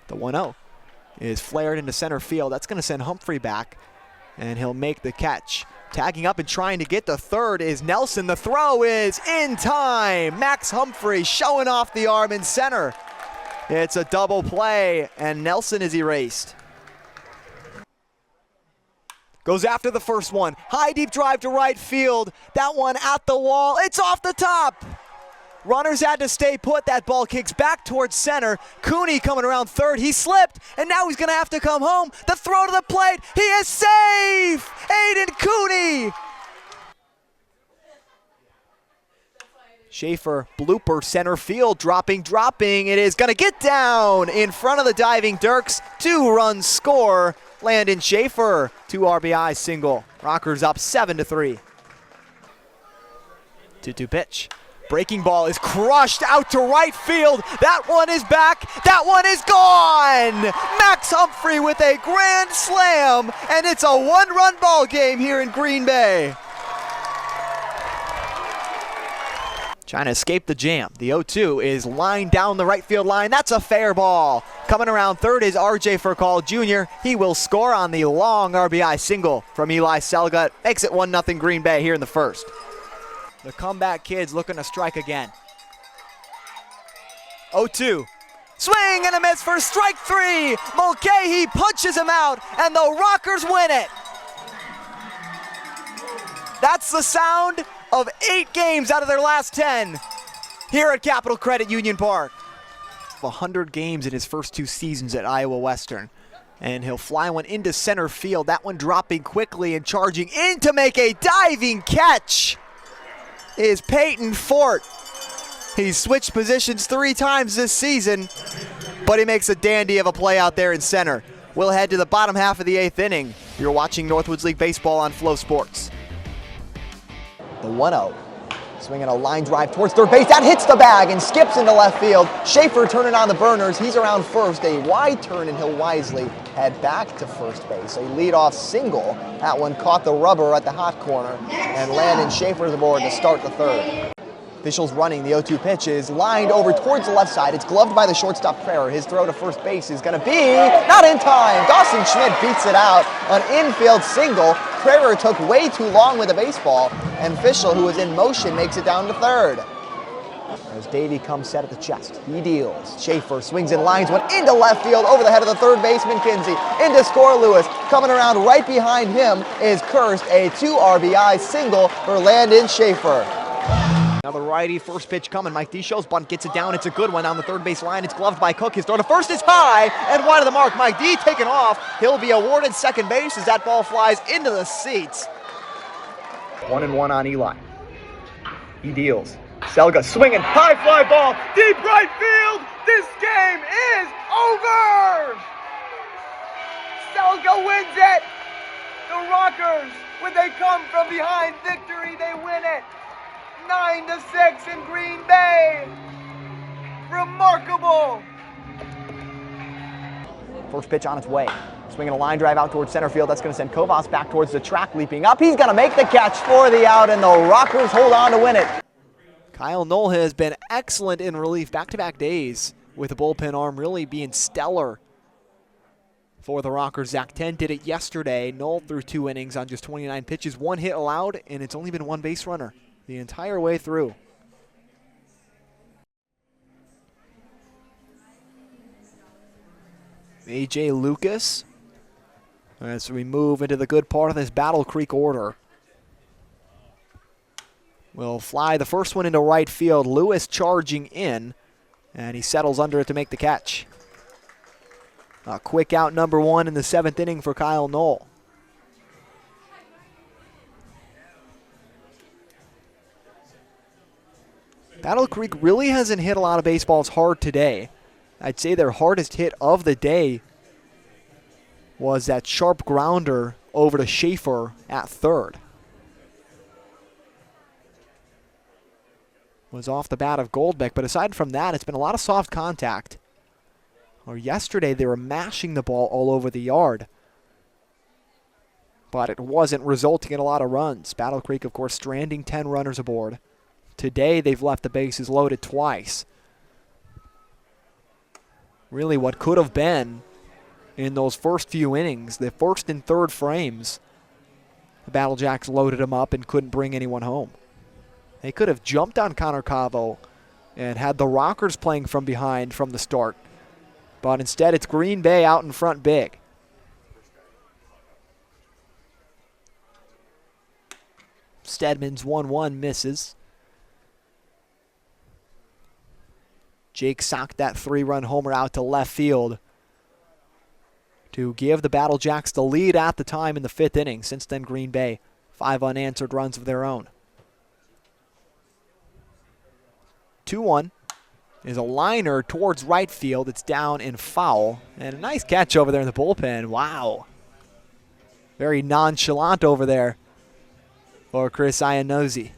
The 1-0 is flared into center field. That's going to send Humphrey back, and he'll make the catch. Tagging up and trying to get the third is Nelson. The throw is in time. Max Humphrey showing off the arm in center. It's a double play, and Nelson is erased. Goes after the first one. High deep drive to right field. That one at the wall. It's off the top. Runners had to stay put. That ball kicks back towards center. Cooney coming around third. He slipped, and now he's going to have to come home. The throw to the plate. He is safe. Aiden Cooney. Schaefer, blooper, center field, dropping. It is going to get down in front of the diving Dirks. 2-run score. Landon Schaefer, 2 RBI single. Rockers up 7-3. 2-2 pitch. Breaking ball is crushed out to right field. That one is back. That one is gone. Max Humphrey with a grand slam, and it's a 1-run ball game here in Green Bay. Trying to escape the jam. The 0-2 is lined down the right field line. That's a fair ball. Coming around third is RJ Furcall Jr. He will score on the long RBI single from Eli Selga. Makes it 1-0 Green Bay here in the first. The comeback kids looking to strike again. 0-2. Swing and a miss for strike 3. Mulcahy punches him out, and the Rockers win it. That's the sound of 8 games out of their last 10 here at Capital Credit Union Park. 100 games in his first 2 seasons at Iowa Western. And he'll fly one into center field. That one dropping quickly and charging in to make a diving catch is Peyton Fort. He's switched positions 3 times this season, but he makes a dandy of a play out there in center. We'll head to the bottom half of the 8th inning. You're watching Northwoods League Baseball on Flow Sports. The 1-0. Swinging a line drive towards third base. That hits the bag and skips into left field. Schaefer turning on the burners. He's around first. A wide turn, and he'll wisely head back to first base. A leadoff single. That one caught the rubber at the hot corner, and Landon Schaefer aboard to start the third. Officials running. The 0-2 pitch is lined over towards the left side. It's gloved by the shortstop Prayer. His throw to first base is going to be not in time. Dawson Schmidt beats it out. An infield single. Prayer took way too long with the baseball, and Fischel, who was in motion, makes it down to third. As Davey comes set at the chest, he deals. Schaefer swings and lines one into left field over the head of the third baseman Kinsey. Into score Lewis. Coming around right behind him is Kirst. A 2 RBI single for Landon Schaefer. Another righty, first pitch coming. Mike Deshow's bunt gets it down. It's a good one down the third base line. It's gloved by Cook. His throw to first is high and wide of the mark. Mike D taken off. He'll be awarded second base as that ball flies into the seats. 1-1 on Eli. He deals. Selga swinging, high fly ball, deep right field. This game is over. Selga wins it. The Rockers, when they come from behind victory, they win it. 9-6 in Green Bay. Remarkable. First pitch on its way. Swinging a line drive out towards center field. That's going to send Kovas back towards the track, leaping up. He's going to make the catch for the out, and the Rockers hold on to win it. Kyle Knoll has been excellent in relief back-to-back days with the bullpen arm really being stellar for the Rockers. Zach 10 did it yesterday. Knoll threw 2 innings on just 29 pitches, 1 hit allowed, and it's only been 1 base runner the entire way through. A.J. Lucas, as we move into the good part of this Battle Creek order, will fly the first one into right field. Lewis charging in, and he settles under it to make the catch. A quick out number 1 in the 7th inning for Kyle Knoll. Battle Creek really hasn't hit a lot of baseballs hard today. I'd say their hardest hit of the day was that sharp grounder over to Schaefer at third. Was off the bat of Goldbeck, but aside from that, it's been a lot of soft contact. Or yesterday, they were mashing the ball all over the yard, but it wasn't resulting in a lot of runs. Battle Creek, of course, stranding 10 runners aboard. Today, they've left the bases loaded twice. really what could have been in those first few innings, the first and third frames. The Battle Jacks loaded him up and couldn't bring anyone home. They could have jumped on Connor Cavo and had the Rockers playing from behind from the start. But instead, it's Green Bay out in front big. Stedman's 1-1 misses. Jake socked that 3-run homer out to left field to give the Battle Jacks the lead at the time in the 5th inning. Since then, Green Bay, 5 unanswered runs of their own. 2-1 is a liner towards right field. It's down and foul. And a nice catch over there in the bullpen. Wow. Very nonchalant over there for Chris Iannozzi.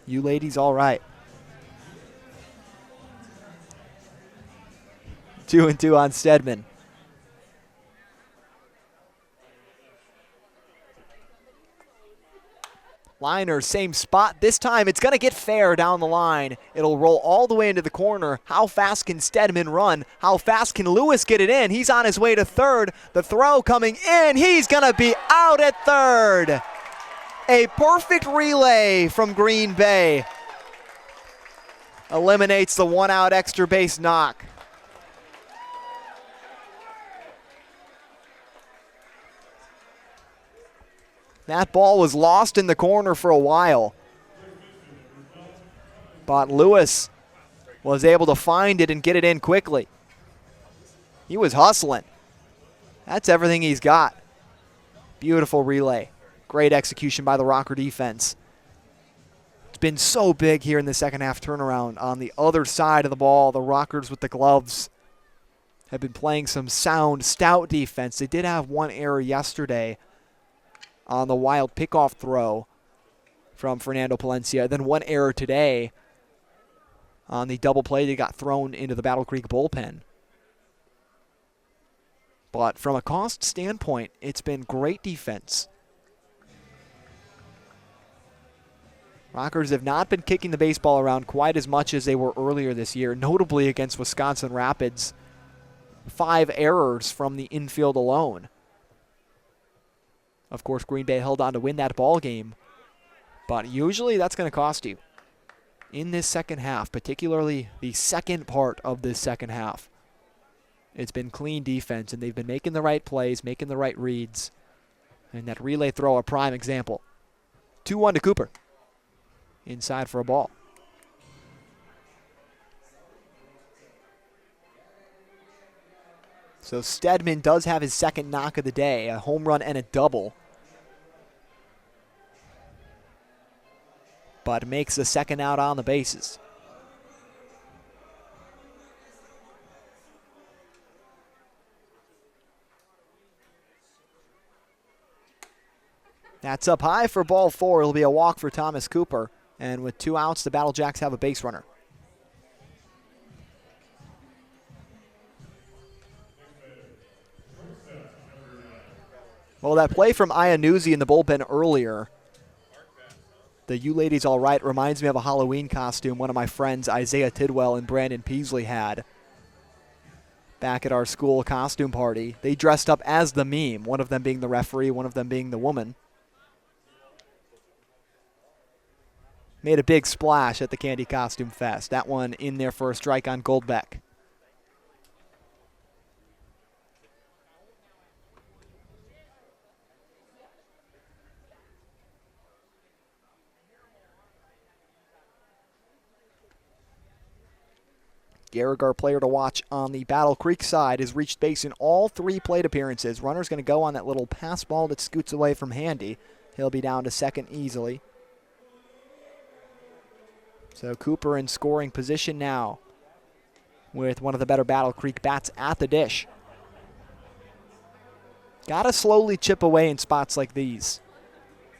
You ladies all right. 2-2 on Stedman. Liner, same spot. This time it's going to get fair down the line. It'll roll all the way into the corner. How fast can Stedman run? How fast can Lewis get it in? He's on his way to third. The throw coming in. He's going to be out at third. A perfect relay from Green Bay. Eliminates the 1-out extra base knock. That ball was lost in the corner for a while. But Lewis was able to find it and get it in quickly. He was hustling. That's everything he's got. Beautiful relay. Great execution by the Rocker defense. It's been so big here in the second half turnaround. On the other side of the ball, the Rockers with the gloves have been playing some sound, stout defense. They did have one error yesterday on the wild pickoff throw from Fernando Palencia. Then one error today on the double play that got thrown into the Battle Creek bullpen. But from a cost standpoint, it's been great defense. Rockers have not been kicking the baseball around quite as much as they were earlier this year, notably against Wisconsin Rapids. 5 errors from the infield alone. Of course, Green Bay held on to win that ball game, but usually that's going to cost you in this second half, particularly the second part of this second half. It's been clean defense, and they've been making the right plays, making the right reads, and that relay throw, a prime example. 2-1 to Cooper. Inside for a ball. So Stedman does have his second knock of the day, a home run and a double. But makes the second out on the bases. That's up high for ball 4. It'll be a walk for Thomas Cooper. And with 2 outs, the Battle Jacks have a base runner. Well, that play from Iannuzzi in the bullpen earlier, the You Ladies All Right, reminds me of a Halloween costume one of my friends, Isaiah Tidwell and Brandon Peasley, had back at our school costume party. They dressed up as the meme, one of them being the referee, one of them being the woman. Made a big splash at the Candy Costume Fest. That one in there for a strike on Goldbeck. Gallagher, player to watch on the Battle Creek side, has reached base in all 3 plate appearances. Runner's going to go on that little pass ball that scoots away from Handy. He'll be down to second easily. So Cooper in scoring position now with one of the better Battle Creek bats at the dish. Got to slowly chip away in spots like these.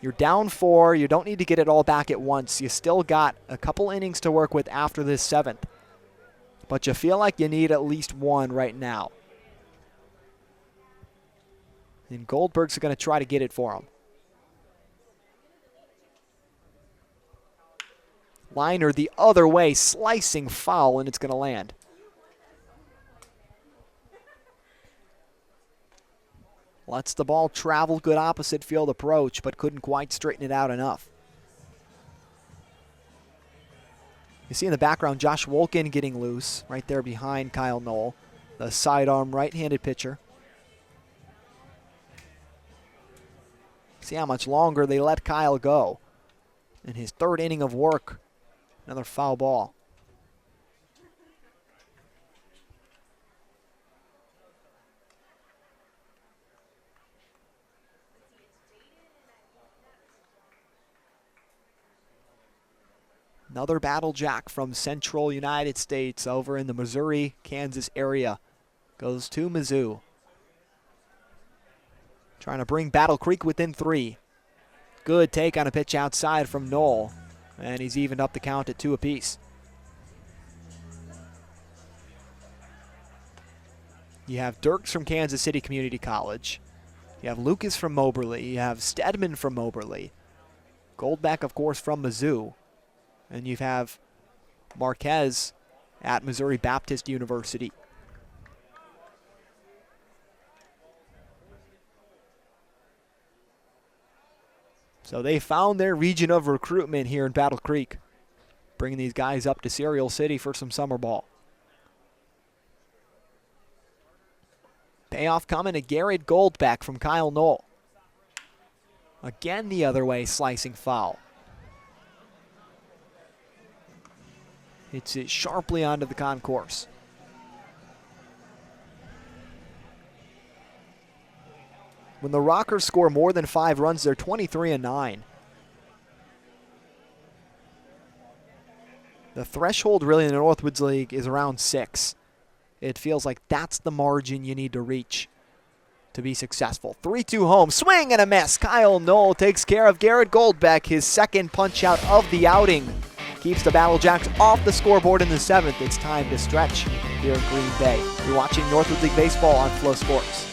You're down 4. You don't need to get it all back at once. You still got a couple innings to work with after this 7th. But you feel like you need at least 1 right now. And Goldberg's going to try to get it for him. Liner the other way, slicing foul, and it's going to land. Lets the ball travel, good opposite field approach, but couldn't quite straighten it out enough. You see in the background Josh Wolkin getting loose right there behind Kyle Knoll, the sidearm right-handed pitcher. See how much longer they let Kyle go. In his third inning of work, another foul ball. Another battle jack from Central United States over in the Missouri-Kansas area goes to Mizzou. Trying to bring Battle Creek within 3. Good take on a pitch outside from Knoll, and he's evened up the count at 2 apiece. You have Dirks from Kansas City Community College. You have Lucas from Moberly. You have Stedman from Moberly. Goldbeck, of course, from Mizzou. And you have Marquez at Missouri Baptist University. So they found their region of recruitment here in Battle Creek, bringing these guys up to Cereal City for some summer ball. Payoff coming to Garrett Goldbeck from Kyle Knoll. Again the other way, slicing foul. Hits it sharply onto the concourse. When the Rockers score more than 5 runs, they're 23-9. The threshold really in the Northwoods League is around 6. It feels like that's the margin you need to reach to be successful. 3-2 home, swing and a miss. Kyle Knoll takes care of Garrett Goldbeck, his second punch out of the outing. Keeps the Battle Jacks off the scoreboard in the 7th. It's time to stretch here in Green Bay. You're watching Northwoods League Baseball on Flow Sports.